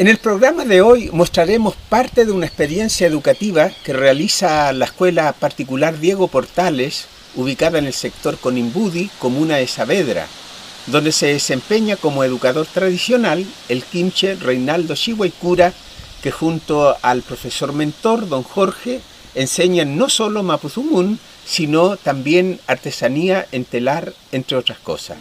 En el programa de hoy mostraremos parte de una experiencia educativa que realiza la Escuela Particular Diego Portales, ubicada en el sector Conimbudi, comuna de Saavedra, donde se desempeña como educador tradicional el quinche Reinaldo Chihuaycura, que junto al profesor mentor, don Jorge, enseñan no solo mapuzungún, sino también artesanía en telar, entre otras cosas.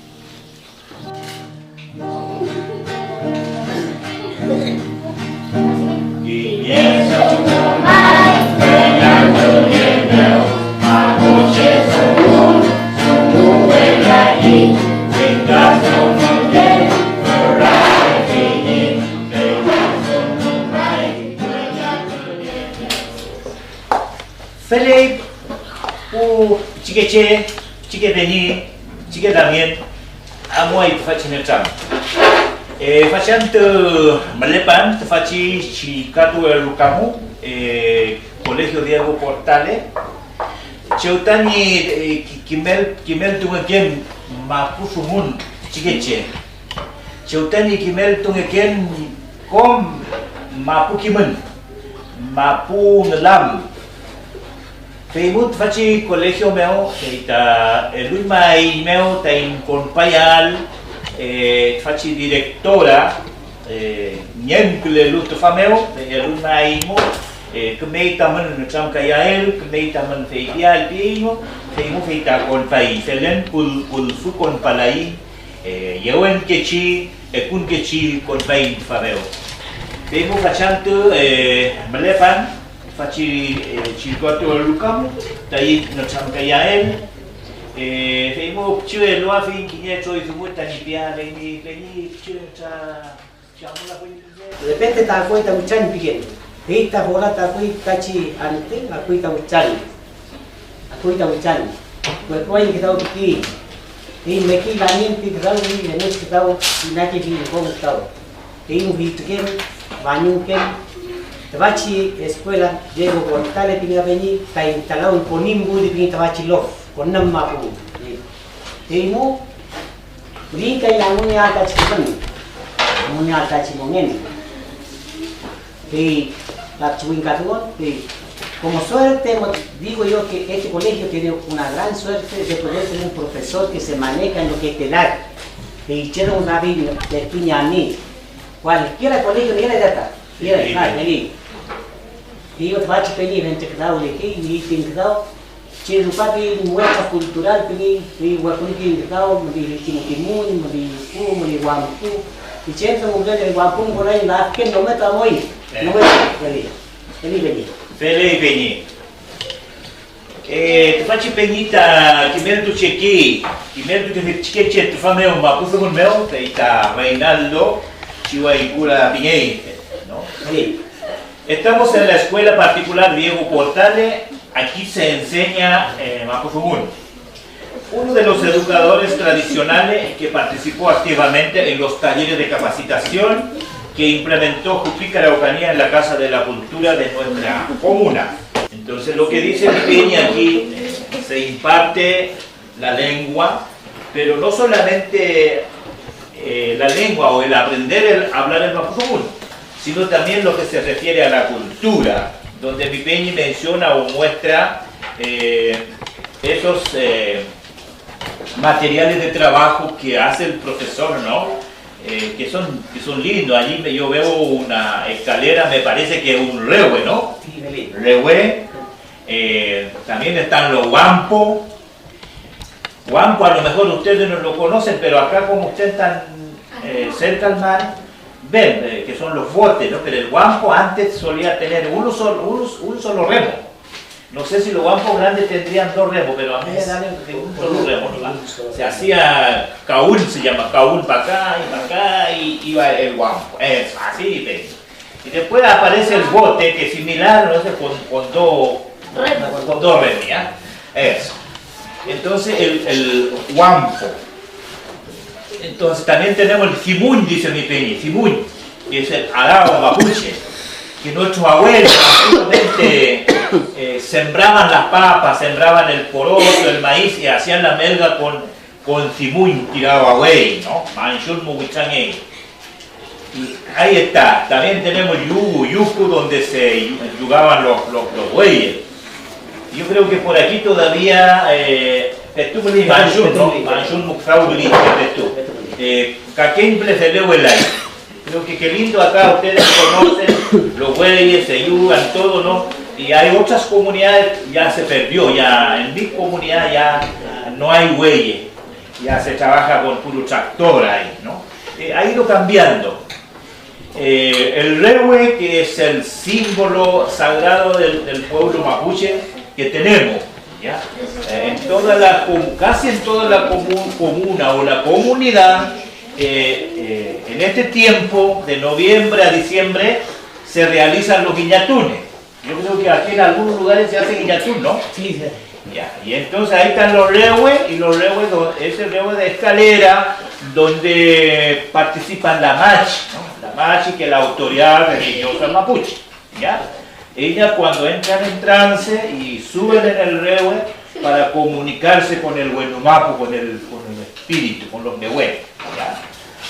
Philip, chique Beni, chique Damien, amoy facin cham. Facent malepan, faci chicatu Lucamu, Colegio Diego Portale. Ceutani kimel tungeken mapusumun chiqueche. Ceutani kimel tungeken kom mapukimun, mapu ngelam. Feimut faci colegio meu, ta lui mai meu ta in compaial, faci directora, niemcle lut fa meu, lui mai mo, que mei tamen cham kayael, que mei tamen feial pimo, feimu feita compai, felen pul fu compalai, yewen kechi, kun kechi compai fa meu. Feimu fachantu melepan faci circuito Lucamu, tai no cham kayael, feimo chue loa fin kinya choi zumuta ni pia ni chue cha chamula ko. De repente ta cuenta muchan piquen. Esta bola ta kui kachi ante, a kui ta muchan. A kui ta muchan. Pues koi que tao ki. Y me ki ganin pi grau ni ne que tao na que vi como tao. Y un vitken, bañuken. Tabachi escuela Diego Portales pinga beni ta instalado en Conimbudi pinga tabachi lo con nam mapu. Temu brinca y la muña alta chipan. Muña alta chimongen. Y la chuincatuón, como suerte digo yo que este colegio tiene una gran suerte de poder tener un profesor que se maneja en lo que es telar. Que hicieron una vida de piñaní. Cualquiera colegio viene de acá. Viene de y yo trabajo peli en teclado de aquí y teclado che educar en muestra cultural peli y guapuni que teclado de timukimun de guampu y che son mujeres de guampu por ahí la que no me tomo hoy no me Feliz Beni. Tu faci penita kimel tu cheki, kimel tu chiqueche tu fa meu mapuzumun meu, teita Reinaldo Chihuaycura Piñey, ¿no? Sí. Estamos en la Escuela Particular Diego Portales, aquí se enseña mapuzungún. Uno de los educadores tradicionales que participó activamente en los talleres de capacitación que implementó Jupica Araucanía en la Casa de la Cultura de nuestra comuna. Entonces lo que dice mi peña aquí, se imparte la lengua, pero no solamente la lengua o el aprender a hablar el mapuzungún, sino también lo que se refiere a la cultura, donde mi peña menciona o muestra esos materiales de trabajo que hace el profesor, ¿no? Que son lindos. Allí yo veo una escalera, me parece que es un rewe, ¿no? Sí, rewe. También están los guampos. Guampo a lo mejor ustedes no lo conocen, pero acá como ustedes están cerca al mar, ven que son los botes, ¿no? Pero el guampo antes solía tener un solo remo. No sé si los guampos grandes tendrían dos remos, pero a mí me dan un solo remo, ¿no? Se hacía caún, se llama caún para acá y iba el guampo. Es así, ¿ven? Y después aparece el bote, que es similar, no sé, con dos remos, ¿ya? Eso. Entonces el guampo. Entonces también tenemos el cimuñ, dice mi peña, cimuñ, que es el arao mapuche, que nuestros abuelos antiguamente sembraban las papas, sembraban el poroto, el maíz y hacían la melga con cimuñ tirado a güey, ¿no? Manchur muguichangue. Y ahí está, también tenemos Yucu, donde se jugaban los bueyes. Yo creo que por aquí todavía Petubli Manjun, ¿no? Manjun Mukfaubli, Kakemble Feleuelay. Creo que qué lindo acá, ustedes conocen los bueyes, se ayudan, todo, ¿no? Y hay otras comunidades, ya se perdió, ya en mi comunidad ya no hay bueyes, ya se trabaja con puro tractor ahí, ¿no? Ha ido cambiando. El rehue, que es el símbolo sagrado del pueblo mapuche que tenemos, ¿ya? Casi en toda la comuna o la comunidad, en este tiempo de noviembre a diciembre se realizan los guiñatunes. Yo creo que aquí en algunos lugares se hace guiñatún, ¿no? Sí, sí. Ya, y entonces ahí están los rehues, y los rehues es el rehue de escalera donde participan la machi, ¿no? La machi, que es la autoridad religiosa mapuche, ¿ya? Ella, cuando entran en trance y suben en el rehue para comunicarse con el Huenumapu, con el espíritu, con los nehues, ¿ya?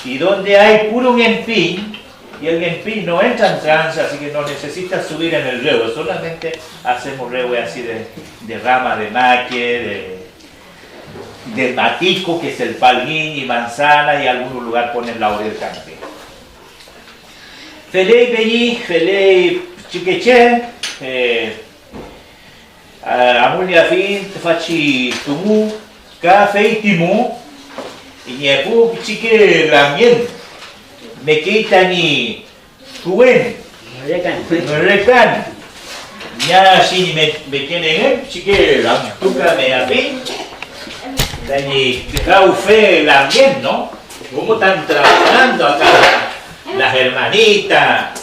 Y donde hay puro genpín, y el genpín no entra en trance, así que no necesita subir en el rehue, solamente hacemos rehue así de rama de maque, de matico, que es el palguín y manzana, y en algún lugar ponen laurel canapé. Felei Belli, Felei Chiqueche, Amulia Fin, Fachi Tumu, Café Timu, y Niepu Chique Lamien, Mequitani Tuen, Recan, Ya si me tienen, Chique Lamtuca me api, Dani Caufe Lamien, ¿no? ¿Cómo están trabajando acá las hermanitas?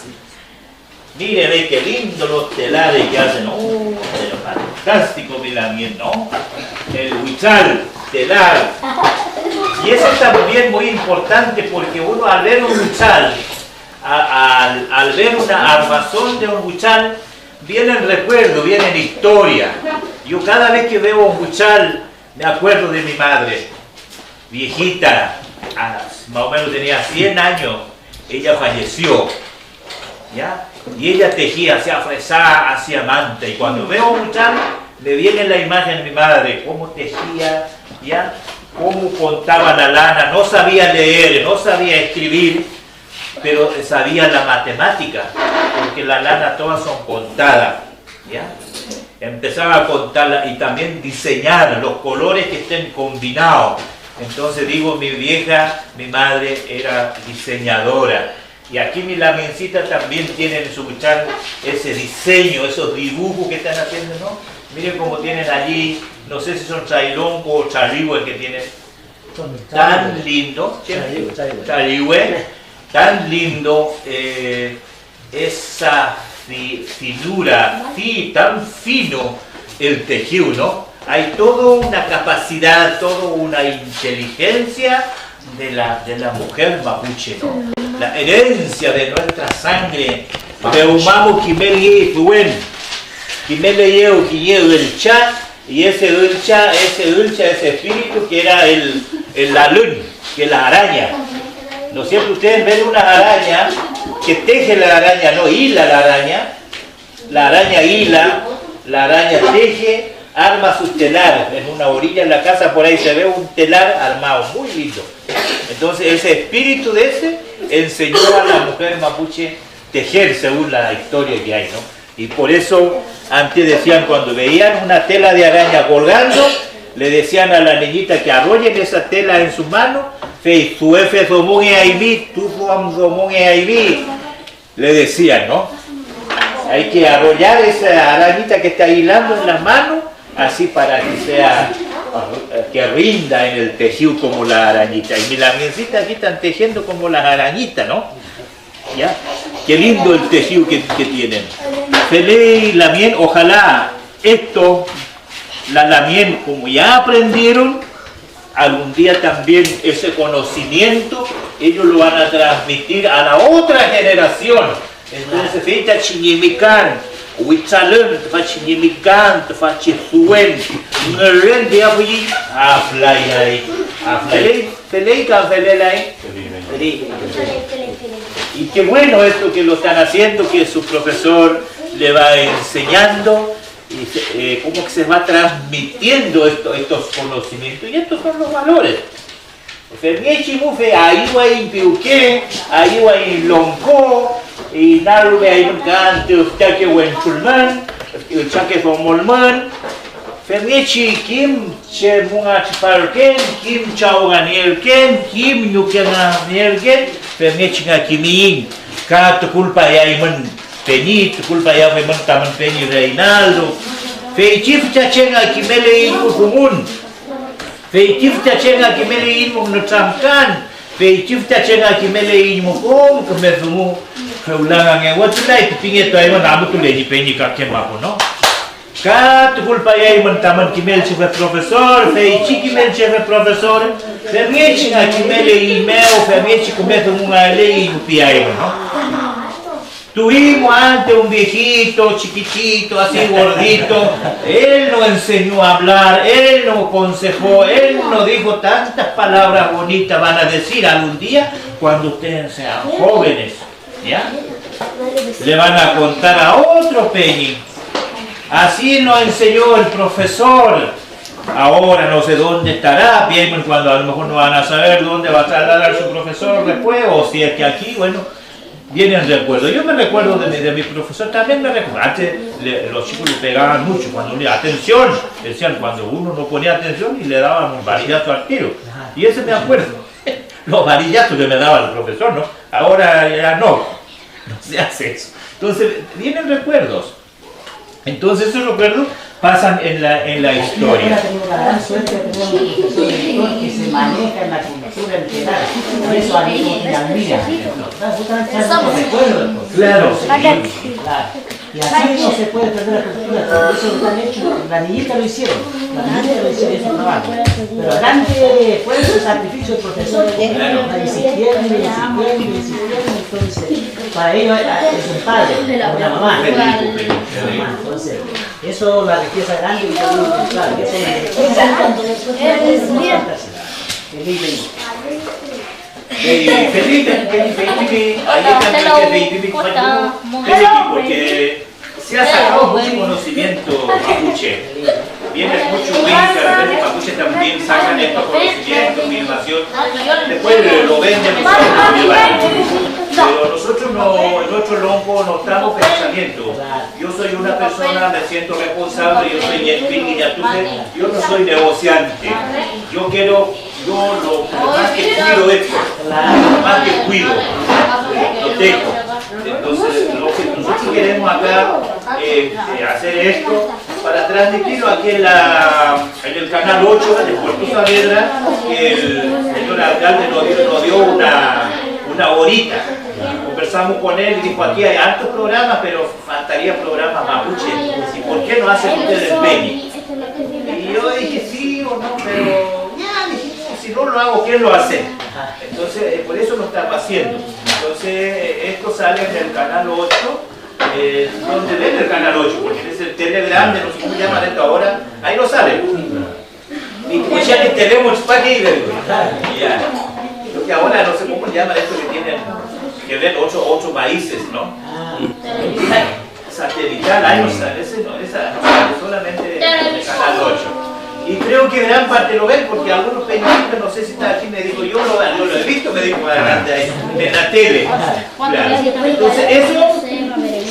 Mire, ve qué lindo los telares que hacen. Pero fantástico, Milamien, ¿no? El huichal, telar. Y eso es también muy importante, porque uno al ver un huichal, al ver una armazón de un huichal, viene el recuerdo, viene la historia. Yo cada vez que veo un huichal me acuerdo de mi madre, viejita, más o menos tenía 100 años, ella falleció, ¿ya? Y ella tejía, hacía fresá, hacía manta, y cuando veo un huichal me viene la imagen de mi madre, cómo tejía, ¿ya? Cómo contaba la lana, no sabía leer, no sabía escribir, pero sabía la matemática, porque la lana todas son contadas, ¿ya? Empezaba a contarla y también diseñar los colores que estén combinados. Entonces digo, mi vieja, mi madre era diseñadora. Y aquí mi lamencita también tiene en su huichal ese diseño, esos dibujos que están haciendo, ¿no? Miren cómo tienen allí, no sé si son chailonco o charihue que tienen, tan lindo, charihue, tan lindo, esa finura, tan fino el tejido, ¿no? Hay toda una capacidad, toda una inteligencia de la mujer mapuche, ¿no? La herencia de nuestra sangre. Peumamo Kimeli Tuen, Kimele Yeu Kiyeu el Cha, y ese dulcha, ese espíritu que era el lalún, que es la araña. ¿No es cierto? Ustedes ven una araña que teje la araña, no hila la araña hila, la araña teje, arma su telar. En una orilla en la casa por ahí se ve un telar armado, muy lindo. Entonces ese espíritu de ese enseñó a la mujer mapuche tejer según la historia que hay, ¿no? Y por eso antes decían, cuando veían una tela de araña colgando, le decían a la niñita que arrollen esa tela en sus manos, le decían, ¿no? Hay que arrollar esa arañita que está hilando en las manos, así para que sea, que rinda en el tejido como la arañita. Y mi lamiencita aquí están tejiendo como las arañitas, ¿no? ¿Ya? Qué lindo el tejido que tienen. Felei Lamien, ojalá esto, la Lamien, como ya aprendieron, algún día también ese conocimiento, ellos lo van a transmitir a la otra generación. Entonces, feita chiñimican, huitzalén, te fa chiñimican, te fa chizuen, ngeren dia puyi, aflay ahí, aflay, felei kan felei. Y qué bueno esto que lo están haciendo, que su profesor le va enseñando y cómo que se va transmitiendo estos conocimientos. Y estos son los valores. Fermiechi mufe ahí va en Piuqué, ahí va en Lonco, y Narube ahí en Cante, usted que buen chulman, el chaque fomolman. Fermiechi Kim che munga chiparken, Kim chao ganiel ken, Kim nyukena ganiel ken, Fermiechi nga kimin. Ka tu culpa ya iman Penny, tu culpa ya iman taman Penny Reinaldo. Feichif chachenga kimele imu kumun. Feichif chachenga kimele imu nutramkan. Feichif chachenga kimele imu kum kemefumu. Keulangan yang watulai kepingin tu iman amu tu lagi Penny kakek mahu no. Ka tu culpa ya iman taman kimel chefe profesor, feichi kimel chefe profesor, fermiechi nga kimele imeo, fermiechi kumefumu nga lei imu pia iman no. Tuvimos antes un viejito, chiquitito, así gordito, él nos enseñó a hablar, él nos aconsejó, él nos dijo tantas palabras bonitas van a decir algún día cuando ustedes sean jóvenes, ¿ya? Le van a contar a otro Penny. Así nos enseñó el profesor. Ahora no sé dónde estará, bien cuando a lo mejor no van a saber dónde va a trasladar su profesor después, o si es que aquí, bueno, vienen recuerdos. Yo me recuerdo de mi profesor, también me recuerdo. Antes los chicos le pegaban mucho, cuando le atención, decían cuando uno no ponía atención y le daban un varillazo al tiro. Y ese me acuerdo, los varillazos que me daba el profesor, ¿no? Ahora ya no se hace eso. Entonces, vienen recuerdos. Entonces esos recuerdos pasan en la historia. Ha tenido la gran suerte de tener un profesor lector que se maneja en la cultura entera. Por eso a mí me admira. Claro. Y así no se puede perder la cultura. Por eso lo han hecho. La niñita lo hicieron. La niñita lo hicieron en su trabajo. Pero grande fue el sacrificio del profesor. Insistieron. Entonces, para ellos es un padre, una mamá. Entonces, eso la riqueza grande y yo digo, claro, eso es Felipe, porque se ha sacado mucho conocimiento mapuche. Viene mucho Winca, los mapuches también sacan estos conocimientos, mi invasión. Después lo venden pero nosotros en nuestro lonco no estamos pensamiento. Yo soy una persona, me siento responsable, yo soy yo no soy negociante. Yo lo más que cuido esto, lo más que cuido, lo tengo. Entonces, lo que nosotros queremos acá hacer esto para transmitirlo aquí en el canal 8 de Puerto Saavedra, que el señor alcalde nos dio una horita. Conversamos con él y dijo, aquí hay altos programas, pero faltaría programas mapuche. ¿Y por qué no hacen ustedes el Penny? Y yo dije, sí o no, pero ya dijimos, si no lo hago, ¿quién lo hace? Entonces, por eso lo estamos haciendo. Entonces, esto sale en el canal 8, donde ven el canal 8, porque es el tele grande, no sé cómo llaman esto ahora, ahí no sale. Y como ya que tenemos para aquí, ya. Creo que ahora no sé cómo llaman esto que tienen, que ven 8 países, ¿no? Satelital, ahí no sale, ese no, esa no sale, solamente en el canal 8. Y creo que gran parte lo ven porque algunos periodistas, no sé si está aquí, me dijo, yo lo he visto, me dijo adelante ahí, en la tele. Claro. Entonces eso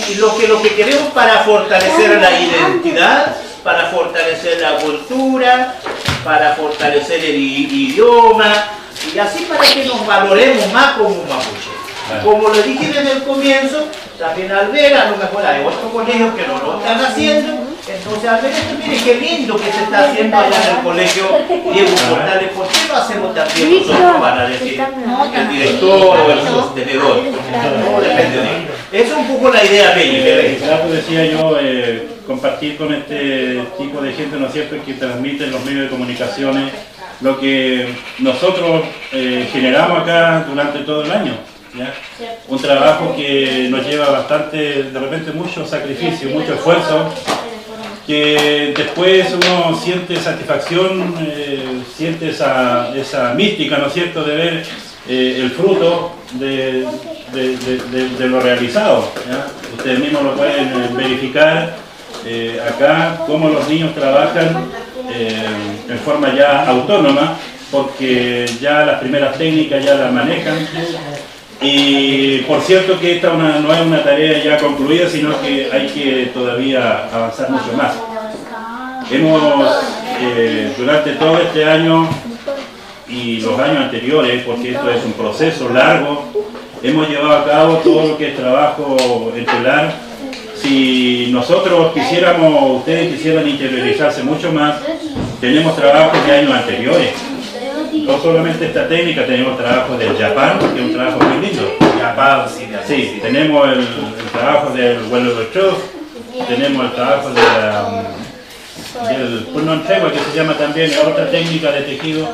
es lo que queremos para fortalecer la identidad, para fortalecer la cultura, para fortalecer el idioma, y así para que nos valoremos más como mapuche. Como lo dije desde el comienzo, también al ver, a lo mejor hay otros colegios que no lo están haciendo, entonces al ver esto, mire qué lindo que se está haciendo allá en el colegio Diego Portales, ¿por qué no hacemos también nosotros, van a decir el director o el sostenedor? No depende de él. Esa es un poco la idea de ellos. Claro, decía yo, compartir con este tipo de gente, ¿no es cierto?, que transmiten los medios de comunicaciones lo que nosotros generamos acá durante todo el año. ¿Ya? Un trabajo que nos lleva bastante, de repente mucho sacrificio, mucho esfuerzo, que después uno siente satisfacción, siente esa mística, ¿no es cierto?, de ver el fruto de de lo realizado, ¿ya? Ustedes mismos lo pueden verificar acá, cómo los niños trabajan en forma ya autónoma, porque ya las primeras técnicas ya las manejan. Y por cierto que esta no es una tarea ya concluida, sino que hay que todavía avanzar mucho más. Hemos, durante todo este año y los años anteriores, porque esto es un proceso largo, hemos llevado a cabo todo lo que es trabajo escolar. Si nosotros quisiéramos, ustedes quisieran interiorizarse mucho más, tenemos trabajos de años anteriores. No solamente esta técnica, tenemos trabajo del Japán, que es un trabajo muy lindo. Japán, sí, tenemos el trabajo del vuelo de Chof, tenemos el trabajo del Puno Tregua, que se llama también otra técnica de tejido,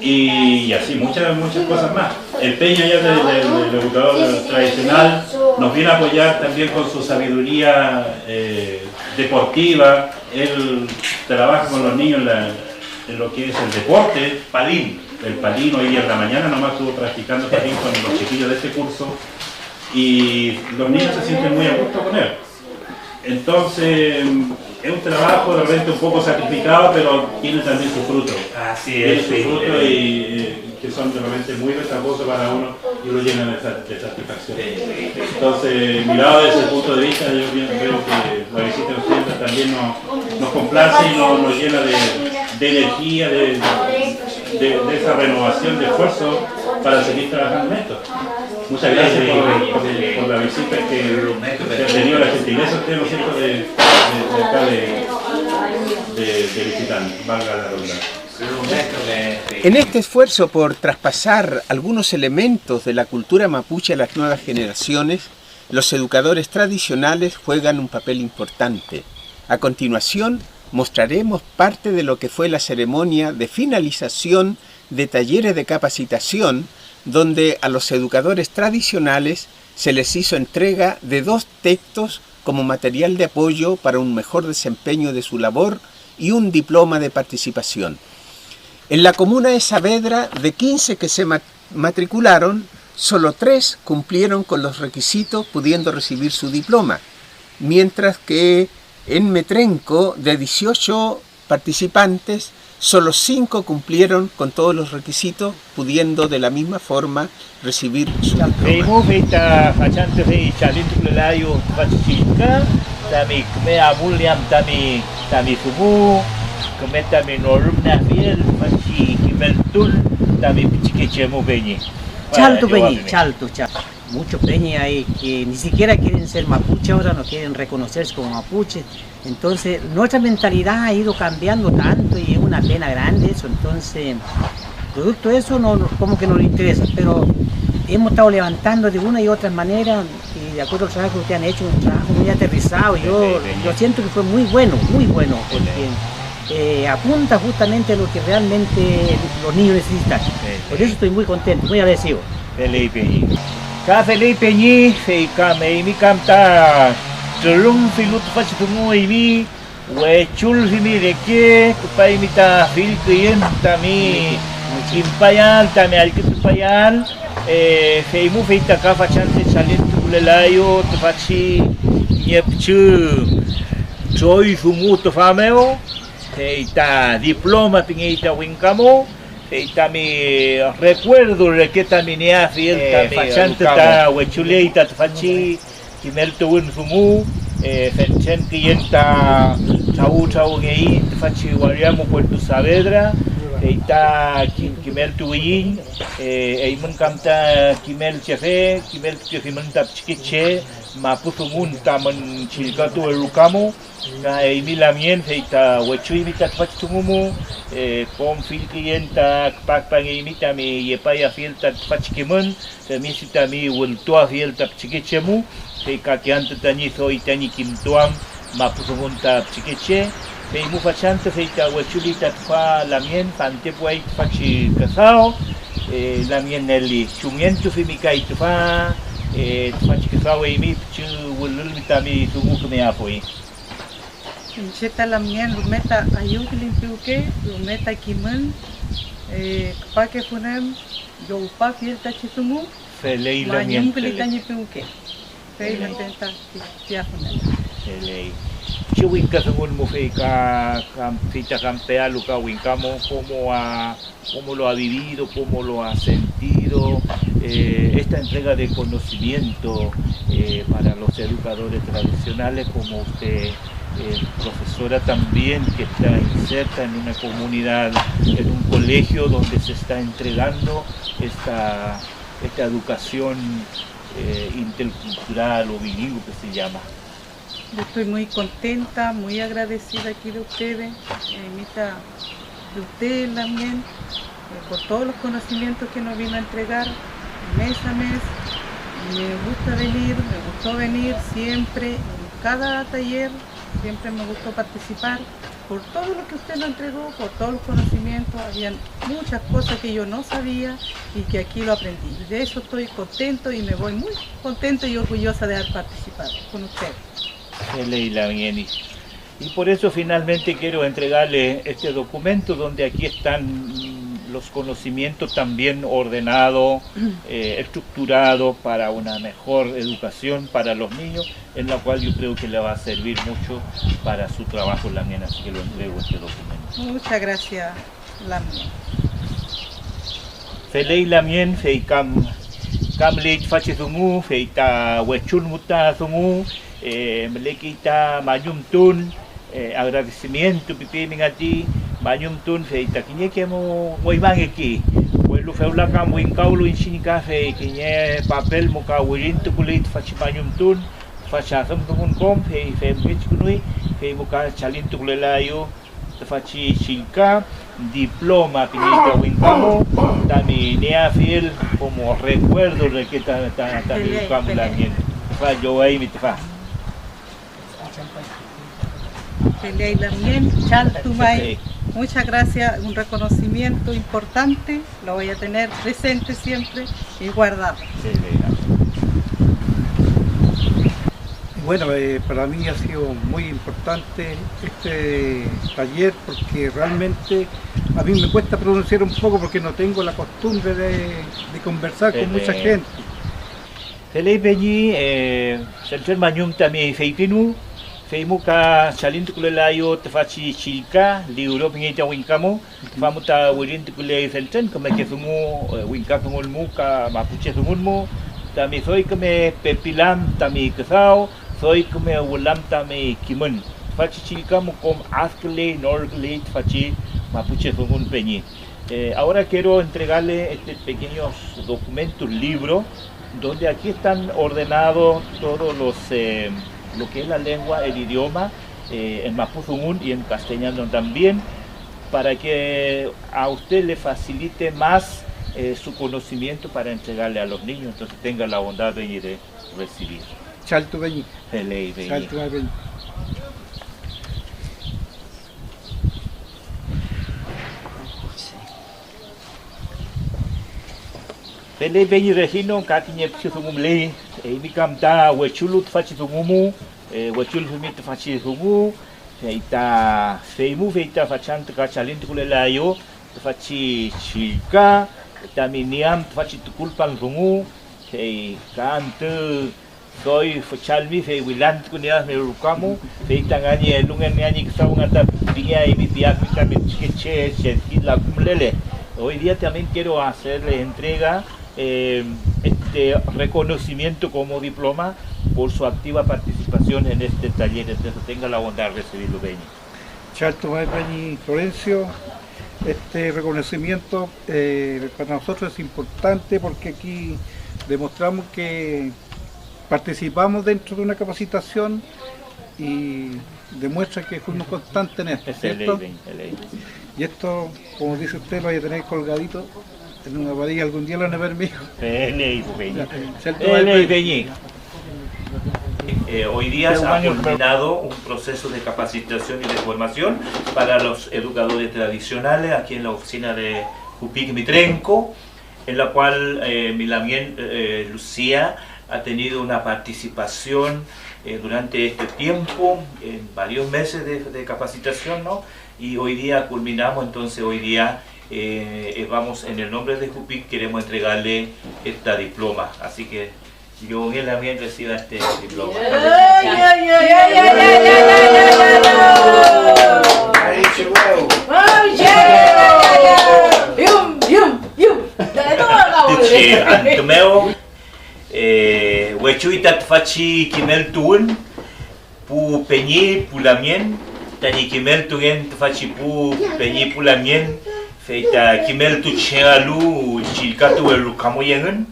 y así muchas cosas más. El Peña ya del educador tradicional nos viene a apoyar también con su sabiduría deportiva. Él trabaja con los niños en lo que es el deporte, palín. El palín hoy día en la mañana nomás estuvo practicando palín con los chiquillos de este curso y los niños se sienten muy a gusto con él. Entonces es un trabajo de repente un poco sacrificado, pero tiene también su fruto. Así tiene es, su fruto y que son de repente muy ventajosos para uno y lo llenan de satisfacción. Entonces, mirado desde ese punto de vista, yo creo que la visita de ustedes también nos complace y nos llena de energía, de esa renovación de esfuerzo para seguir trabajando en esto. Muchas gracias por la visita que ha tenido la gentileza usted, ¿no es cierto?, de acá de visitantes, valga la redundancia. En este esfuerzo por traspasar algunos elementos de la cultura mapuche a las nuevas generaciones, los educadores tradicionales juegan un papel importante. A continuación, mostraremos parte de lo que fue la ceremonia de finalización de talleres de capacitación, donde a los educadores tradicionales se les hizo entrega de 2 textos como material de apoyo para un mejor desempeño de su labor y un diploma de participación. En la comuna de Saavedra, de 15 que se matricularon, solo 3 cumplieron con los requisitos pudiendo recibir su diploma, mientras que en Metrenco, de 18 participantes, solo 5 cumplieron con todos los requisitos, pudiendo de la misma forma recibir su diploma. Chalto. Muchos peñas hay que ni siquiera quieren ser mapuche ahora, no quieren reconocerse como mapuche. Entonces, nuestra mentalidad ha ido cambiando tanto y es una pena grande eso. Entonces, producto de eso, como que no le interesa, pero hemos estado levantando de una y otra manera y de acuerdo al trabajo que ustedes han hecho, un trabajo muy aterrizado. Yo siento que fue muy bueno, porque apunta justamente a lo que realmente los niños necesitan. Por eso estoy muy contento, muy agradecido. Felipe Ñi, mi canta, Tulum Filut Fachitumui, Wechul Fimi de que, Paimita Fil Tami, Impayal, Tami Alkipayal, Feimu Feita Kafachante Salintu Lelayo, Tafachi, Yepchu, Joy Fumuto Fameo, Feita Diploma Pinita Wincamo. Tami recuerdo de que también fiel fachante ta huechuleita fachi kimelto un fumu fenchen kienta chau gei fachi guariamo Puerto Saavedra ta kimelto yin eimun kamta kimel chefe kimel chefimunta chiquiche mapufumun taman chilgato erukamo na emilamien feita huechui mitat fachumumu con fil clienta pakpang imita mi yepaya fielta fachkimun misita mi wultua fielta chiquichemu feika kianta tanizo itani kimtuam mapufumunta chiquiche feimu fachante feita huechulita fa lamien fante puait fachi casao lamien nelli chumiento fimika itfa fachkifao imi chu wulul mitami sumukme apoi. Cheta la mien lumeta ayuk limpiuke lumeta kimen pa que funem yo pa fielta chitumu Felei la Mayum mien. Kilitañi Piuque. Fei me intenta Tiafuna. Felei. Si winkasungun mo fei ka fita campea luka winkamo cómo lo ha vivido, cómo lo ha sentido, esta entrega de conocimiento para los educadores tradicionales, como usted, profesora también, que está inserta en una comunidad, en un colegio donde se está entregando esta educación intercultural o bilingüe que se llama. Yo estoy muy contenta, muy agradecida aquí de ustedes, Mita, de ustedes también, por todos los conocimientos que nos vino a entregar mes a mes. Me gusta venir, me gustó venir siempre, en cada taller, siempre me gustó participar, por todo lo que usted nos entregó, por todos los conocimientos. Habían muchas cosas que yo no sabía y que aquí lo aprendí. De eso estoy contento y me voy muy contento y orgullosa de haber participado con ustedes. Y por eso finalmente quiero entregarle este documento donde aquí están los conocimientos también ordenados, estructurados para una mejor educación para los niños, en la cual yo creo que le va a servir mucho para su trabajo también, así que lo entrego este documento. Muchas gracias, Lamien. Felei Lamien, fei kam leit fache zungu, fei ta wechul muta zungu, melekita mayum tun, agradecimiento pipi mingati, mayum tun fei ta kinye kemo ngoibang iki, welu feula kam winkaulo insinika fei kinye papel muka wirintu kulit fache mayum tun, fache asam tungun kom fei mich kunui, fei muka chalintu kulelayo, fache shilka, diploma pinita winkamo, tami neafil como recuerdo de que también winkamo también. Fa yo ahí me te fa. Felei Lamien, Chaltumay. Muchas gracias, un reconocimiento importante, lo voy a tener presente siempre y guardado. Bueno, para mí ha sido muy importante este taller porque realmente a mí me cuesta pronunciar un poco porque no tengo la costumbre de conversar con mucha gente. Felei Peñi, Central Mañum también feitinu, feimuka chalintukulelayo tefachi chilka, liuro pingita winkamo, famuta wirintukule Central, como que sumu winkakungulmuka mapuche sumulmu, también soy como pepilam también kesao. Soy como ulam tami kimun. Fachi chilcamo com askle norgle fachi mapuche fungun peñi. Ahora quiero entregarle estos pequeños documentos, libros, donde aquí están ordenados todos los lo que es la lengua, el idioma, en mapuzungún y en castellano también, para que a usted le facilite más su conocimiento para entregarle a los niños, entonces tenga la bondad de recibir. Chaltu Beñi. Felei Beñi. Chaltu Beñi. Felei Beñi Regino, kakiñe pchizungumlei, mikam ta wechulut fachizungumu, wechul fumit fachizungu, feita feimu feita fachant kachalintu kulelayo, fachi chilka, taminiam fachitukulpan zungu, fei kantu soy fachalmi fe wilant kunia me rukamu fe tangani lungan ngani ksau ngata piña y mi piak mi también che la kumlele. Hoy día también quiero hacerle entrega este reconocimiento como diploma por su activa participación en este taller, entonces tenga la bondad de recibirlo, Beñi. Chaltu Beñi Florencio, este reconocimiento para nosotros es importante porque aquí demostramos que participamos dentro de una capacitación y demuestra que fuimos constantes en esto, ¿cierto? Y esto, como dice usted, lo voy a tener colgadito en una varilla, algún día lo van a ver mío. Hoy día se ha culminado un proceso de capacitación y de formación para los educadores tradicionales aquí en la oficina de Jupic Mitrenco, en la cual Milamien Lucía ha tenido una participación durante este tiempo, en varios meses de capacitación, ¿no? Y hoy día culminamos, entonces hoy día vamos, en el nombre de Jupic queremos entregarle esta diploma, así que yo él también reciba este diploma. Antumeo, huechuita fachi kimel tuun, pu peñi pulamien, tani kimel tuen fachi pu peñi pulamien, feita kimel tu chealu chilkatu el kamoyengen,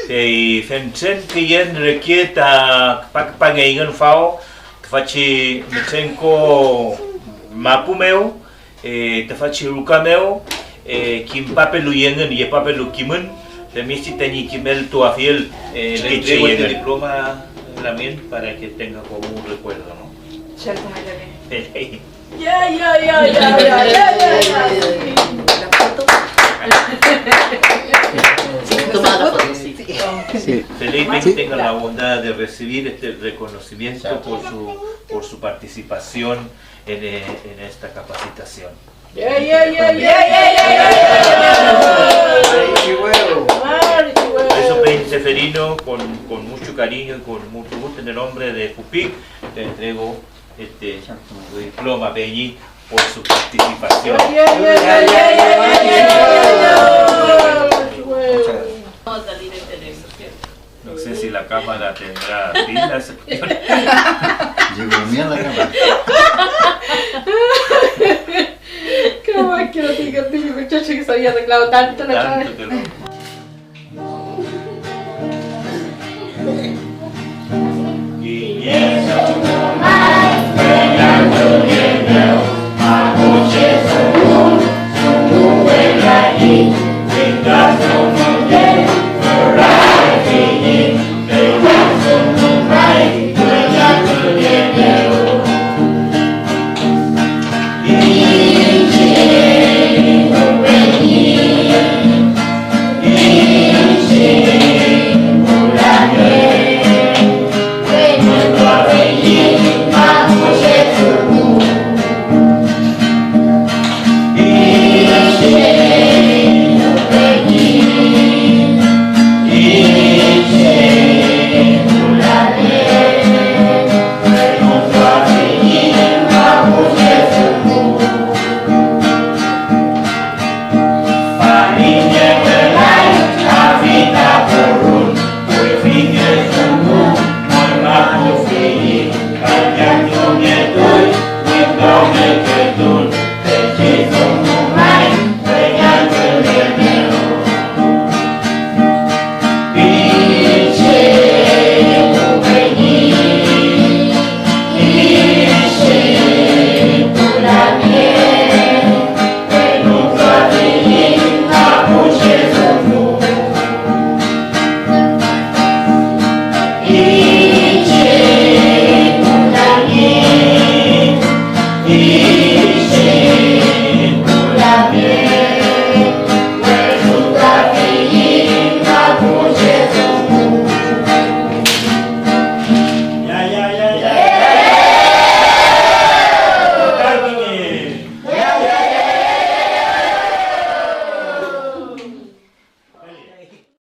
fe femchen kien requieta pakpangen fao, fachi metsenko mapumeo, te fachi lukameo, kim papelu yengen y papelu kimen. También si tenía Kimel tu afiel, le entrego este diploma también para que tenga como un recuerdo, ¿no? Felizmente tenga la bondad de recibir este reconocimiento por su participación en esta capacitación. Eso, Peña Seferino, con mucho cariño y con mucho gusto, en el nombre de Jupic, te entrego este diploma, Peñi, por su participación. No sé si la cámara tendrá pilas. Llegó bien la cámara. ¿Cómo es que no digas mi muchacho que se había arreglado tanto la cara? Tanto que lo... Y